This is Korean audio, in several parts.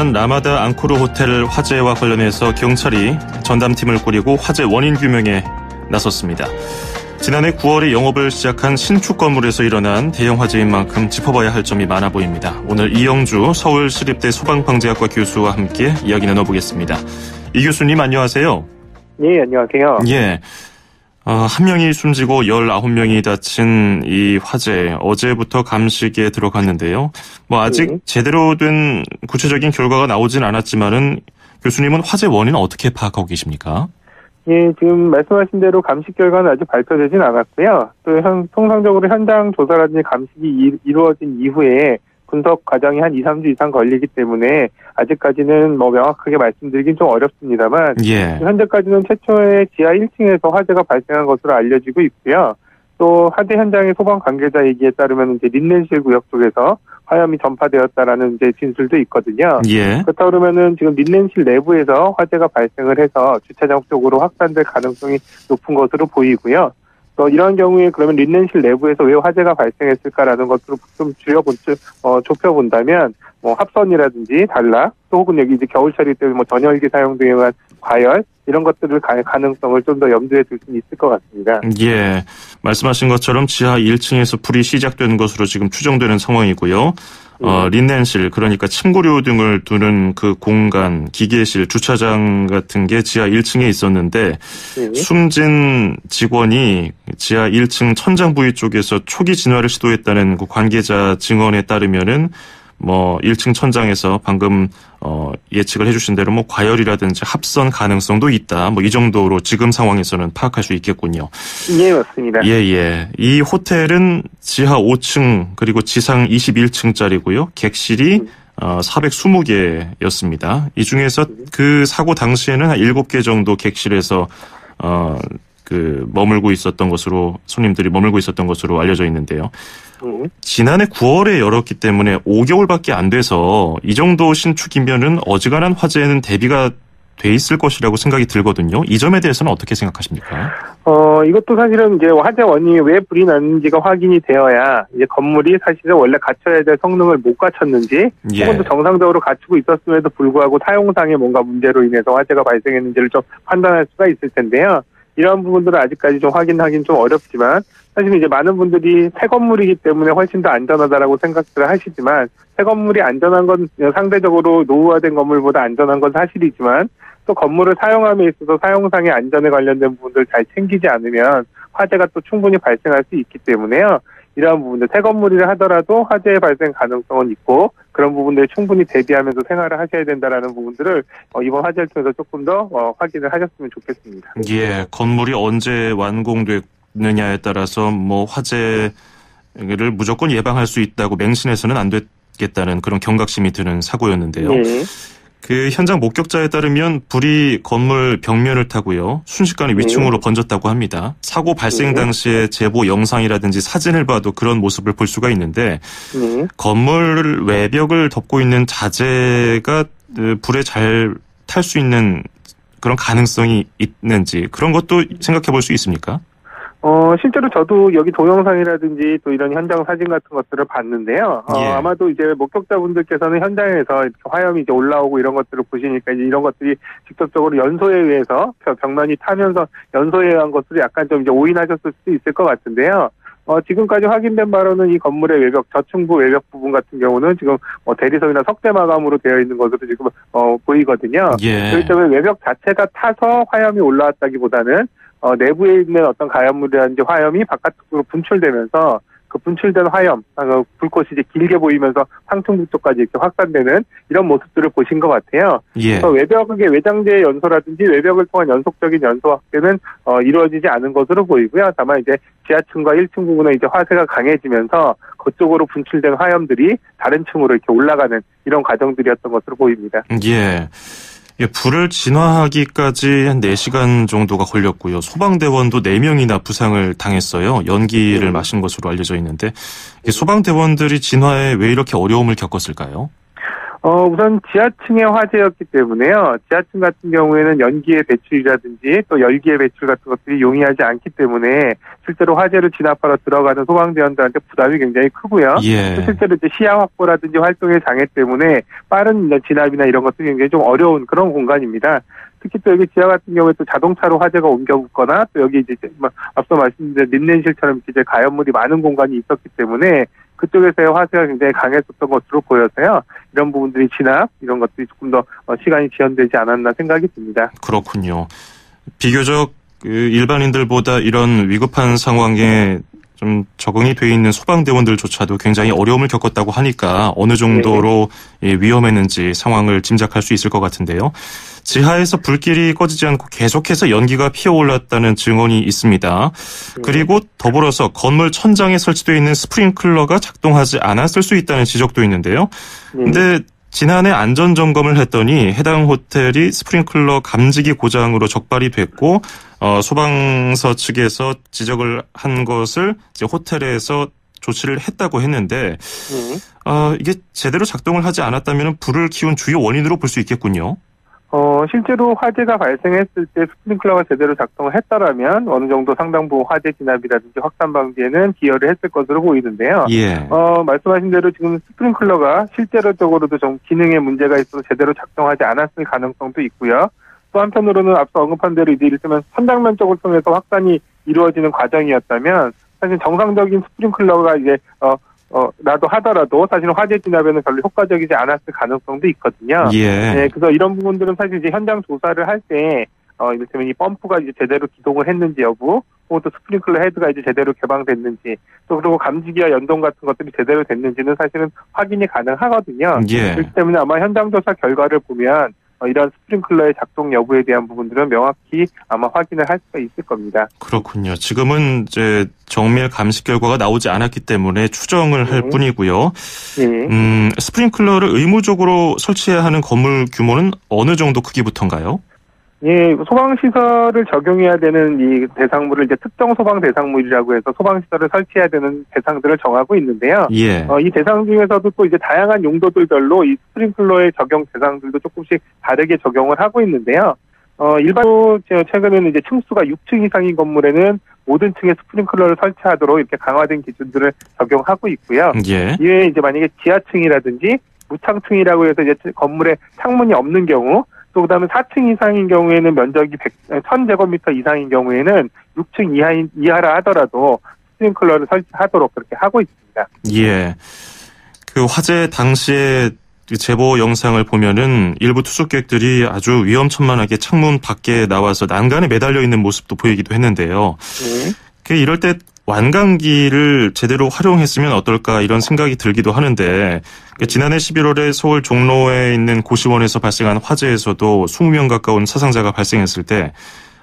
부산 라마다 앙코르 호텔 화재와 관련해서 경찰이 전담팀을 꾸리고 화재 원인 규명에 나섰습니다. 지난해 9월에 영업을 시작한 신축 건물에서 일어난 대형 화재인 만큼 짚어봐야 할 점이 많아 보입니다. 오늘 이영주 서울시립대 소방방재학과 교수와 함께 이야기 나눠보겠습니다. 이 교수님 안녕하세요. 예, 안녕하세요. 예. 한 명이 숨지고 19명이 다친 이 화재, 어제부터 감식에 들어갔는데요. 아직 제대로 된 구체적인 결과가 나오진 않았지만은 교수님은 화재 원인은 어떻게 파악하고 계십니까? 예, 지금 말씀하신 대로 감식 결과는 아직 발표되진 않았고요. 또 통상적으로 현장 조사라든지 감식이 이루어진 이후에 분석 과정이 한 2, 3주 이상 걸리기 때문에 아직까지는 명확하게 말씀드리긴 좀 어렵습니다만 예. 현재까지는 최초의 지하 1층에서 화재가 발생한 것으로 알려지고 있고요. 또 화재 현장의 소방 관계자 얘기에 따르면 이제 린넨실 구역 쪽에서 화염이 전파되었다라는 이제 진술도 있거든요. 예. 그렇다 그러면은 지금 린넨실 내부에서 화재가 발생을 해서 주차장 쪽으로 확산될 가능성이 높은 것으로 보이고요. 또 이런 경우에 그러면 린넨실 내부에서 왜 화재가 발생했을까라는 것으로 좀 좁혀본다면 합선이라든지 단락 또 혹은 여기 이제 겨울철이 때문에 전열기 사용 등에 의한 과열 이런 것들을 가능성을 좀 더 염두에 둘 수 있을 것 같습니다. 예, 말씀하신 것처럼 지하 1층에서 불이 시작된 것으로 지금 추정되는 상황이고요. 린넨실, 그러니까 침구류 등을 두는 그 공간, 기계실, 주차장 같은 게 지하 1층에 있었는데 숨진 직원이 지하 1층 천장 부위 쪽에서 초기 진화를 시도했다는 그 관계자 증언에 따르면은 1층 천장에서 방금 예측을 해주신 대로 과열이라든지 합선 가능성도 있다. 이 정도로 지금 상황에서는 파악할 수 있겠군요. 예, 맞습니다. 예. 이 호텔은 지하 5층 그리고 지상 21층짜리고요. 객실이 420개였습니다. 이 중에서 그 사고 당시에는 한 7개 정도 객실에서 머물고 있었던 것으로 손님들이 머물고 있었던 것으로 알려져 있는데요. 지난해 9월에 열었기 때문에 5개월밖에 안 돼서 이 정도 신축이면은 어지간한 화재에는 대비가 돼 있을 것이라고 생각이 들거든요. 이 점에 대해서는 어떻게 생각하십니까? 이것도 사실은 이제 화재 원인이 왜 불이 났는지가 확인이 되어야 이제 건물이 사실은 원래 갖춰야 될 성능을 못 갖췄는지 혹은 또 정상적으로 갖추고 있었음에도 불구하고 사용상의 뭔가 문제로 인해서 화재가 발생했는지를 좀 판단할 수가 있을 텐데요. 이런 부분들은 아직까지 좀 확인하기는 좀 어렵지만 사실 이제 많은 분들이 새 건물이기 때문에 훨씬 더 안전하다라고 생각들을 하시지만 새 건물이 안전한 건 상대적으로 노후화된 건물보다 안전한 건 사실이지만 또 건물을 사용함에 있어서 사용상의 안전에 관련된 부분들을 잘 챙기지 않으면 화재가 또 충분히 발생할 수 있기 때문에요. 이러한 부분들 새 건물이라 하더라도 화재의 발생 가능성은 있고 그런 부분들을 충분히 대비하면서 생활을 하셔야 된다라는 부분들을 이번 화재를 통해서 조금 더 확인을 하셨으면 좋겠습니다. 예, 건물이 언제 완공됐느냐에 따라서 화재를 무조건 예방할 수 있다고 맹신해서는 안 되겠다는 그런 경각심이 드는 사고였는데요. 네. 그 현장 목격자에 따르면 불이 건물 벽면을 타고요. 순식간에 위층으로 번졌다고 합니다. 사고 발생 당시에 제보 영상이라든지 사진을 봐도 그런 모습을 볼 수가 있는데 건물 외벽을 덮고 있는 자재가 불에 잘 탈 수 있는 그런 가능성이 있는지 그런 것도 생각해 볼 수 있습니까? 실제로 저도 여기 동영상이라든지 또 이런 현장 사진 같은 것들을 봤는데요. 아마도 이제 목격자분들께서는 현장에서 이렇게 화염이 이제 올라오고 이런 것들을 보시니까 이제 이런 것들이 직접적으로 연소에 의해서 벽면이 타면서 연소에 의한 것들이 약간 좀 이제 오인하셨을 수도 있을 것 같은데요. 지금까지 확인된 바로는 이 건물의 외벽, 저층부 외벽 부분 같은 경우는 지금 대리석이나 석재 마감으로 되어 있는 것으로 지금 보이거든요. 그렇기 때문에 외벽 자체가 타서 화염이 올라왔다기보다는 내부에 있는 어떤 가연물이라든지 화염이 바깥으로 분출되면서 그 분출된 화염, 불꽃이 이제 길게 보이면서 상층부 쪽까지 이렇게 확산되는 이런 모습들을 보신 것 같아요. 그래서 외벽의 외장재 연소라든지 외벽을 통한 연속적인 연소 확대는 이루어지지 않은 것으로 보이고요. 다만 이제 지하층과 1층 부분에 이제 화재가 강해지면서 그쪽으로 분출된 화염들이 다른 층으로 이렇게 올라가는 이런 과정들이었던 것으로 보입니다. 불을 진화하기까지 한 4시간 정도가 걸렸고요. 소방대원도 4명이나 부상을 당했어요. 연기를 마신 것으로 알려져 있는데 소방대원들이 진화에 왜 이렇게 어려움을 겪었을까요? 우선 지하층의 화재였기 때문에요. 지하층 같은 경우에는 연기의 배출이라든지 또 열기의 배출 같은 것들이 용이하지 않기 때문에 실제로 화재를 진압하러 들어가는 소방대원들한테 부담이 굉장히 크고요. 예. 실제로 이제 시야 확보라든지 활동의 장애 때문에 빠른 진압이나 이런 것들이 굉장히 좀 어려운 그런 공간입니다. 특히 또 여기 지하 같은 경우에 또 자동차로 화재가 옮겨붙거나 또 여기 이제 앞서 말씀드린 린넨실처럼 이제 가연물이 많은 공간이 있었기 때문에 그쪽에서의 화재가 굉장히 강했었던 것으로 보여서요. 이런 부분들이 진압 이런 것들이 조금 더 시간이 지연되지 않았나 생각이 듭니다. 그렇군요. 비교적 일반인들보다 이런 위급한 상황에 좀 적응이 돼 있는 소방대원들조차도 굉장히 어려움을 겪었다고 하니까 어느 정도로 위험했는지 상황을 짐작할 수 있을 것 같은데요. 지하에서 불길이 꺼지지 않고 계속해서 연기가 피어올랐다는 증언이 있습니다. 그리고 더불어서 건물 천장에 설치되어 있는 스프링클러가 작동하지 않았을 수 있다는 지적도 있는데요. 근데 지난해 안전점검을 했더니 해당 호텔이 스프링클러 감지기 고장으로 적발이 됐고 소방서 측에서 지적을 한 것을 이제 호텔에서 조치를 했다고 했는데 이게 제대로 작동을 하지 않았다면 불을 키운 주요 원인으로 볼 수 있겠군요. 실제로 화재가 발생했을 때 스프링클러가 제대로 작동을 했다라면 어느 정도 상당 부분 화재 진압이라든지 확산 방지에는 기여를 했을 것으로 보이는데요. 예. 말씀하신 대로 지금 스프링클러가 실제로적으로도 좀 기능에 문제가 있어서 제대로 작동하지 않았을 가능성도 있고요. 또 한편으로는 앞서 언급한 대로 이제 이를테면 천장면 쪽을 통해서 확산이 이루어지는 과정이었다면 사실 정상적인 스프링클러가 이제 라도 하더라도 사실은 화재 진압에는 별로 효과적이지 않았을 가능성도 있거든요. 예. 네, 그래서 이런 부분들은 사실 이제 현장 조사를 할 때, 이를테면 이 펌프가 이제 제대로 기동을 했는지 여부, 혹은 또 스프링클러 헤드가 이제 제대로 개방됐는지, 또 그리고 감지기와 연동 같은 것들이 제대로 됐는지는 사실은 확인이 가능하거든요. 예. 그렇기 때문에 아마 현장 조사 결과를 보면 이런 스프링클러의 작동 여부에 대한 부분들은 명확히 아마 확인을 할 수가 있을 겁니다. 그렇군요. 지금은 이제 정밀 감식 결과가 나오지 않았기 때문에 추정을 할 뿐이고요. 스프링클러를 의무적으로 설치해야 하는 건물 규모는 어느 정도 크기부터인가요? 예, 소방시설을 적용해야 되는 이 대상물을 이제 특정 소방 대상물이라고 해서 소방시설을 설치해야 되는 대상들을 정하고 있는데요. 예. 이 대상 중에서도 또 이제 다양한 용도들별로 이 스프링클러의 적용 대상들도 조금씩 다르게 적용을 하고 있는데요. 일반적으로 최근에는 이제 층수가 6층 이상인 건물에는 모든 층에 스프링클러를 설치하도록 이렇게 강화된 기준들을 적용하고 있고요. 예. 이외에 이제 만약에 지하층이라든지 무창층이라고 해서 이제 건물에 창문이 없는 경우 또 그다음에 4층 이상인 경우에는 면적이 1000제곱미터 이상인 경우에는 6층 이하라 하더라도 스프링클러를 설치하도록 그렇게 하고 있습니다. 예. 그 화재 당시에 제보 영상을 보면은 일부 투숙객들이 아주 위험천만하게 창문 밖에 나와서 난간에 매달려 있는 모습도 보이기도 했는데요. 이럴 때 완강기를 제대로 활용했으면 어떨까 이런 생각이 들기도 하는데 지난해 11월에 서울 종로에 있는 고시원에서 발생한 화재에서도 20명 가까운 사상자가 발생했을 때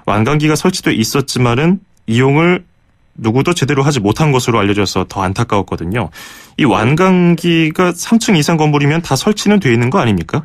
완강기가 설치돼 있었지만은 이용을 누구도 제대로 하지 못한 것으로 알려져서 더 안타까웠거든요. 이 완강기가 3층 이상 건물이면 다 설치는 돼 있는 거 아닙니까?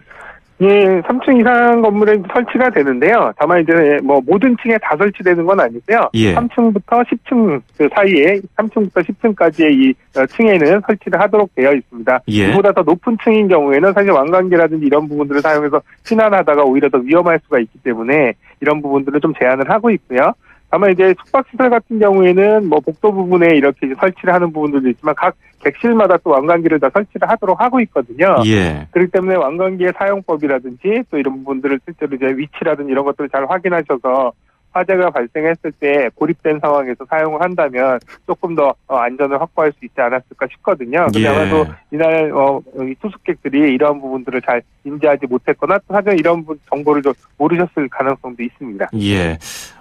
예, 3층 이상 건물에 설치가 되는데요. 다만 이제 모든 층에 다 설치되는 건 아니고요. 예. 3층부터 10층 그 사이에 3층부터 10층까지의 이 층에는 설치를 하도록 되어 있습니다. 예. 이보다 더 높은 층인 경우에는 사실 완강기라든지 이런 부분들을 사용해서 피난하다가 오히려 더 위험할 수가 있기 때문에 이런 부분들을 좀 제한을 하고 있고요. 다만 이제 숙박시설 같은 경우에는 복도 부분에 이렇게 이제 설치를 하는 부분들도 있지만 각 객실마다 또 완강기를 다 설치를 하도록 하고 있거든요. 예. 그렇기 때문에 완강기의 사용법이라든지 또 이런 부분들을 실제로 이제 위치라든지 이런 것들을 잘 확인하셔서 화재가 발생했을 때 고립된 상황에서 사용을 한다면 조금 더 안전을 확보할 수 있지 않았을까 싶거든요. 근데 아마도 이날 이 투숙객들이 이러한 부분들을 잘 인지하지 못했거나 또 사전 이런 정보를 좀 모르셨을 가능성도 있습니다. 예.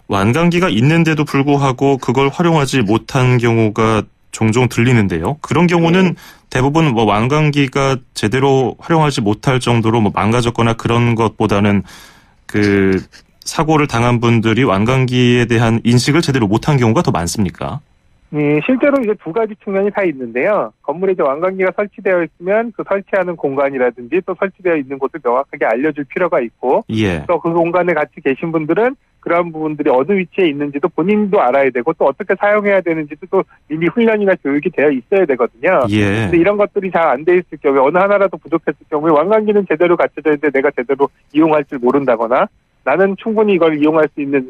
완강기가 있는데도 불구하고 그걸 활용하지 못한 경우가 종종 들리는데요. 그런 경우는 대부분 완강기가 제대로 활용하지 못할 정도로 망가졌거나 그런 것보다는 그 사고를 당한 분들이 완강기에 대한 인식을 제대로 못한 경우가 더 많습니까? 실제로 이제 두 가지 측면이 다 있는데요. 건물에 이제 완강기가 설치되어 있으면 그 설치하는 공간이라든지 또 설치되어 있는 곳을 명확하게 알려줄 필요가 있고, 예. 또 그 공간에 같이 계신 분들은 그러한 부분들이 어느 위치에 있는지도 본인도 알아야 되고 또 어떻게 사용해야 되는지도 또 이미 훈련이나 교육이 되어 있어야 되거든요. 예. 근데 이런 것들이 잘 안 돼 있을 경우에 어느 하나라도 부족했을 경우에 왕관기는 제대로 갖춰져 있는데 내가 제대로 이용할 줄 모른다거나 나는 충분히 이걸 이용할 수 있는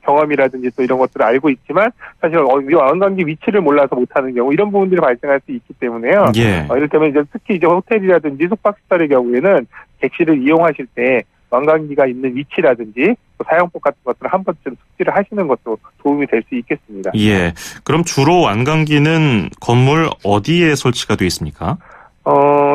경험이라든지 또 이런 것들을 알고 있지만 사실 왕관기 위치를 몰라서 못하는 경우 이런 부분들이 발생할 수 있기 때문에요. 예. 이를테면 이제 특히 이제 호텔이라든지 숙박시설의 경우에는 객실을 이용하실 때 왕관기가 있는 위치라든지 사용법 같은 것들을 한 번쯤 숙지를 하시는 것도 도움이 될 수 있겠습니다. 예. 그럼 주로 왕관기는 건물 어디에 설치가 되어 있습니까?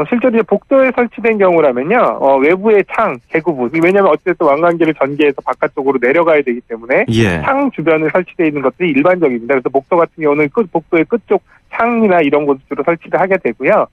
실제로 이제 복도에 설치된 경우라면요, 외부의 창, 개구부. 왜냐하면 어쨌든 왕관기를 전개해서 바깥쪽으로 내려가야 되기 때문에 예. 창 주변에 설치되어 있는 것들이 일반적입니다. 그래서 복도 같은 경우는 복도의 끝쪽 창이나 이런 곳을 주로 설치를 하게 되고요.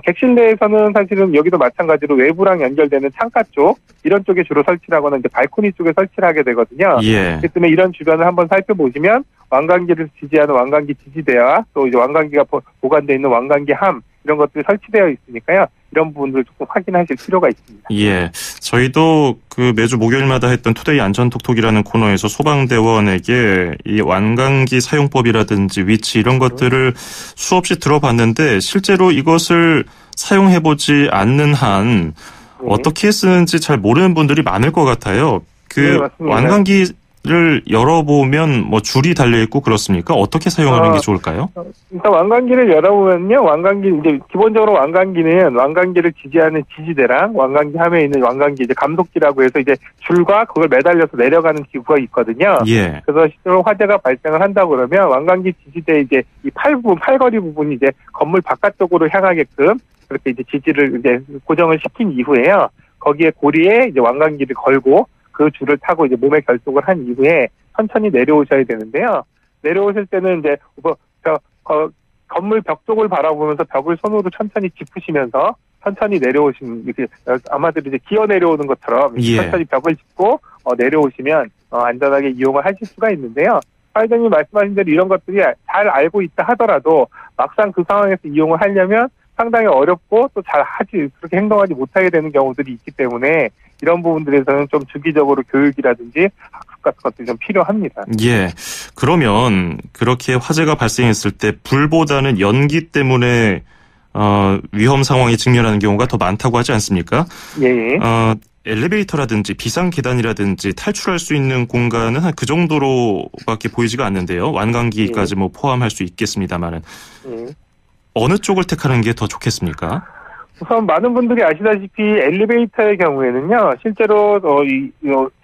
객실 내에서는 사실은 여기도 마찬가지로 외부랑 연결되는 창가 쪽, 이런 쪽에 주로 설치를 하거나 이제 발코니 쪽에 설치를 하게 되거든요. 예. 그렇기 때문에 이런 주변을 한번 살펴보시면 왕관기를 지지하는 왕관기 지지대와 또 이제 왕관기가 보관되어 있는 왕관기함, 이런 것들이 설치되어 있으니까요. 이런 부분들을 조금 확인하실 필요가 있습니다. 예. 저희도 그 매주 목요일마다 했던 투데이 안전톡톡이라는 코너에서 소방대원에게 이 왕관기 사용법이라든지 위치 이런 것들을 수없이 들어봤는데 실제로 이것을 사용해보지 않는 한 어떻게 쓰는지 잘 모르는 분들이 많을 것 같아요. 네, 왕관기를 열어보면 뭐 줄이 달려있고 그렇습니까? 어떻게 사용하는 게 좋을까요? 일단 왕관기를 열어보면요, 이제 기본적으로 왕관기는 왕관기를 지지하는 지지대랑 왕관기 함에 있는 왕관기 이제 감속기라고 해서 이제 줄과 그걸 매달려서 내려가는 기구가 있거든요. 예. 그래서 실제로 화재가 발생을 한다고 그러면 왕관기 지지대 이제 이 팔거리 부분이 이제 건물 바깥쪽으로 향하게끔 그렇게 이제 지지를 이제 고정을 시킨 이후에요. 거기에 고리에 이제 왕관기를 걸고 그 줄을 타고 이제 몸에 결속을 한 이후에 천천히 내려오셔야 되는데요. 내려오실 때는 이제 건물 벽 쪽을 바라보면서 벽을 손으로 천천히 짚으시면서 천천히 내려오시면 이렇게 아마도 이제 기어 내려오는 것처럼 예. 천천히 벽을 짚고 내려오시면 안전하게 이용을 하실 수가 있는데요. 사회자님 말씀하신 대로 이런 것들이 잘 알고 있다 하더라도 막상 그 상황에서 이용을 하려면 상당히 어렵고 또 그렇게 행동하지 못하게 되는 경우들이 있기 때문에 이런 부분들에서는 좀 주기적으로 교육이라든지 학습 같은 것들이 좀 필요합니다. 예. 그러면 그렇게 화재가 발생했을 때 불보다는 연기 때문에 위험 상황에 직면하는 경우가 더 많다고 하지 않습니까? 예. 엘리베이터라든지 비상 계단이라든지 탈출할 수 있는 공간은 한 그 정도로밖에 보이지가 않는데요. 왕관기까지 뭐 포함할 수 있겠습니다만은. 어느 쪽을 택하는 게 더 좋겠습니까? 우선 많은 분들이 아시다시피 엘리베이터의 경우에는요, 실제로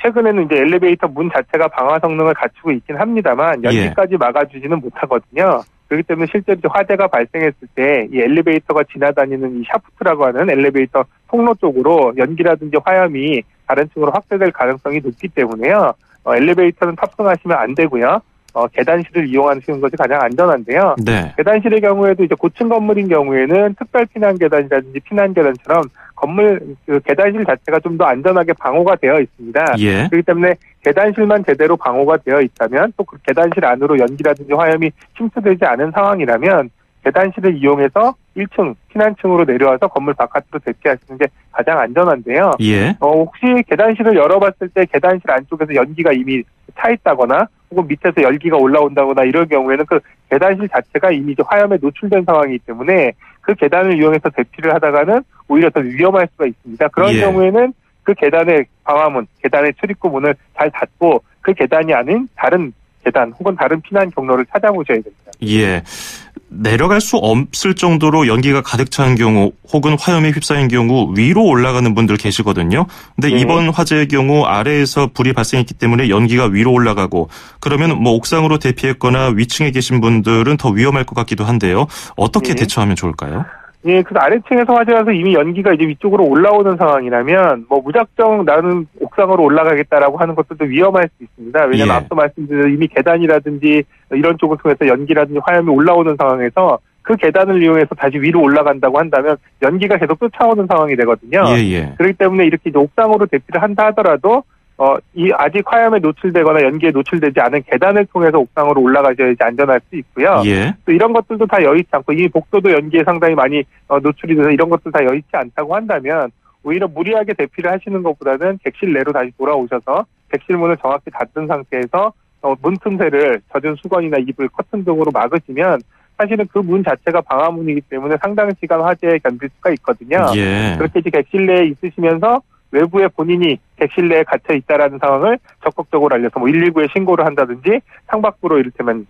최근에는 이제 엘리베이터 문 자체가 방화 성능을 갖추고 있긴 합니다만 연기까지 막아주지는 못하거든요. 그렇기 때문에 실제로 화재가 발생했을 때 이 엘리베이터가 지나다니는 이 샤프트라고 하는 엘리베이터 통로 쪽으로 연기라든지 화염이 다른 층으로 확대될 가능성이 높기 때문에요. 엘리베이터는 탑승하시면 안 되고요. 계단실을 이용하시는 것이 가장 안전한데요. 네. 계단실의 경우에도 이제 고층 건물인 경우에는 특별 피난 계단이라든지 피난 계단처럼 건물 계단실 자체가 좀 더 안전하게 방호가 되어 있습니다. 예. 그렇기 때문에 계단실만 제대로 방호가 되어 있다면 또 그 계단실 안으로 연기라든지 화염이 침투되지 않은 상황이라면 계단실을 이용해서 1층 피난층으로 내려와서 건물 바깥으로 대피하시는 게 가장 안전한데요. 예. 혹시 계단실을 열어봤을 때 계단실 안쪽에서 연기가 이미 차 있다거나 혹은 밑에서 열기가 올라온다거나 이럴 경우에는 그 계단실 자체가 이미 화염에 노출된 상황이기 때문에 그 계단을 이용해서 대피를 하다가는 오히려 더 위험할 수가 있습니다. 그런 경우에는 그 계단의 방화문, 계단의 출입구 문을 잘 닫고 그 계단이 아닌 다른 계단 혹은 다른 피난 경로를 찾아보셔야 됩니다. 예. 내려갈 수 없을 정도로 연기가 가득 찬 경우 혹은 화염에 휩싸인 경우 위로 올라가는 분들 계시거든요. 근데 이번 화재의 경우 아래에서 불이 발생했기 때문에 연기가 위로 올라가고 그러면 뭐 옥상으로 대피했거나 위층에 계신 분들은 더 위험할 것 같기도 한데요. 어떻게 대처하면 좋을까요? 예, 그래서 아래층에서 화재라서 이미 연기가 이제 위쪽으로 올라오는 상황이라면 뭐 무작정 나는 옥상으로 올라가겠다라고 하는 것도 위험할 수 있습니다. 왜냐하면 앞서 말씀드린 이미 계단이라든지 이런 쪽을 통해서 연기라든지 화염이 올라오는 상황에서 그 계단을 이용해서 다시 위로 올라간다고 한다면 연기가 계속 쫓아오는 상황이 되거든요. 그렇기 때문에 이렇게 이제 옥상으로 대피를 한다 하더라도 아직 화염에 노출되거나 연기에 노출되지 않은 계단을 통해서 옥상으로 올라가셔야지 안전할 수 있고요. 또 이런 것들도 다 여의치 않고 이 복도도 연기에 상당히 많이 노출이 돼서 이런 것들 다 여의치 않다고 한다면 오히려 무리하게 대피를 하시는 것보다는 객실 내로 다시 돌아오셔서 객실문을 정확히 닫은 상태에서 문 틈새를 젖은 수건이나 이불, 커튼 등으로 막으시면 사실은 그 문 자체가 방화문이기 때문에 상당한 시간 화재에 견딜 수가 있거든요. 예. 그렇게 이제 객실 내에 있으시면서 외부에 본인이 객실 내에 갇혀 있다라는 상황을 적극적으로 알려서 119에 신고를 한다든지 창밖으로 이를테면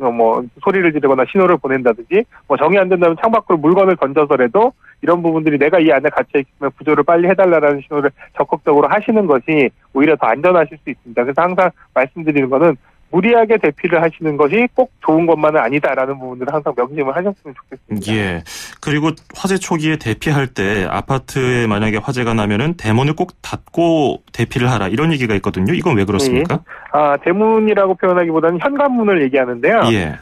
소리를 지르거나 신호를 보낸다든지 정이 안 된다면 창밖으로 물건을 던져서라도 이런 부분들이 내가 이 안에 갇혀 있으면 구조를 빨리 해달라는 신호를 적극적으로 하시는 것이 오히려 더 안전하실 수 있습니다. 그래서 항상 말씀드리는 거는 무리하게 대피를 하시는 것이 꼭 좋은 것만은 아니다라는 부분들을 항상 명심을 하셨으면 좋겠습니다. 예. 그리고 화재 초기에 대피할 때 아파트에 만약에 화재가 나면은 대문을 꼭 닫고 대피를 하라 이런 얘기가 있거든요. 이건 왜 그렇습니까? 대문이라고 표현하기보다는 현관문을 얘기하는데요. 예.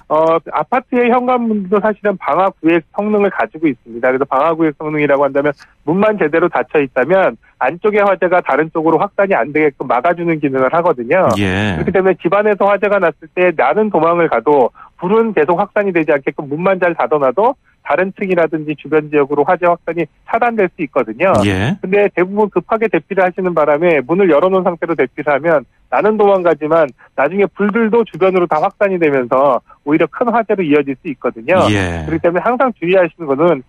아파트의 현관문도 사실은 방화 구획 성능을 가지고 있습니다. 그래서 방화 구획 성능이라고 한다면 문만 제대로 닫혀 있다면 안쪽의 화재가 다른 쪽으로 확산이 안 되게끔 막아주는 기능을 하거든요. 예. 그렇기 때문에 집안에서 화재가 났을 때 나는 도망을 가도 불은 계속 확산이 되지 않게끔 문만 잘 닫아놔도 다른 층이라든지 주변 지역으로 화재 확산이 차단될 수 있거든요. 예. 근데 대부분 급하게 대피를 하시는 바람에 문을 열어놓은 상태로 대피를 하면 나는 도망가지만 나중에 불들도 주변으로 다 확산이 되면서 오히려 큰 화재로 이어질 수 있거든요. 예. 그렇기 때문에 항상 주의하시는 거는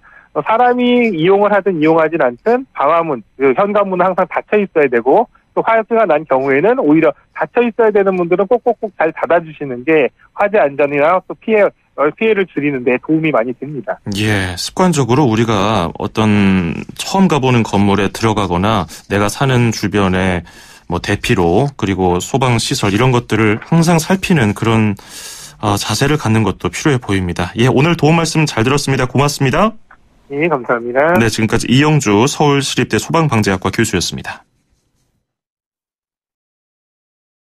사람이 이용을 하든 이용하진 않든 방화문, 현관문은 항상 닫혀 있어야 되고 또 화재가 난 경우에는 오히려 닫혀 있어야 되는 분들은 꼭꼭꼭 잘 닫아주시는 게 화재 안전이나 또 피해를 줄이는 데 도움이 많이 됩니다. 예, 습관적으로 우리가 어떤 처음 가보는 건물에 들어가거나 내가 사는 주변에 대피로 그리고 소방시설 이런 것들을 항상 살피는 그런 자세를 갖는 것도 필요해 보입니다. 예, 오늘 도움 말씀 잘 들었습니다. 고맙습니다. 예, 감사합니다. 네, 지금까지 이영주 서울시립대 소방방재학과 교수였습니다.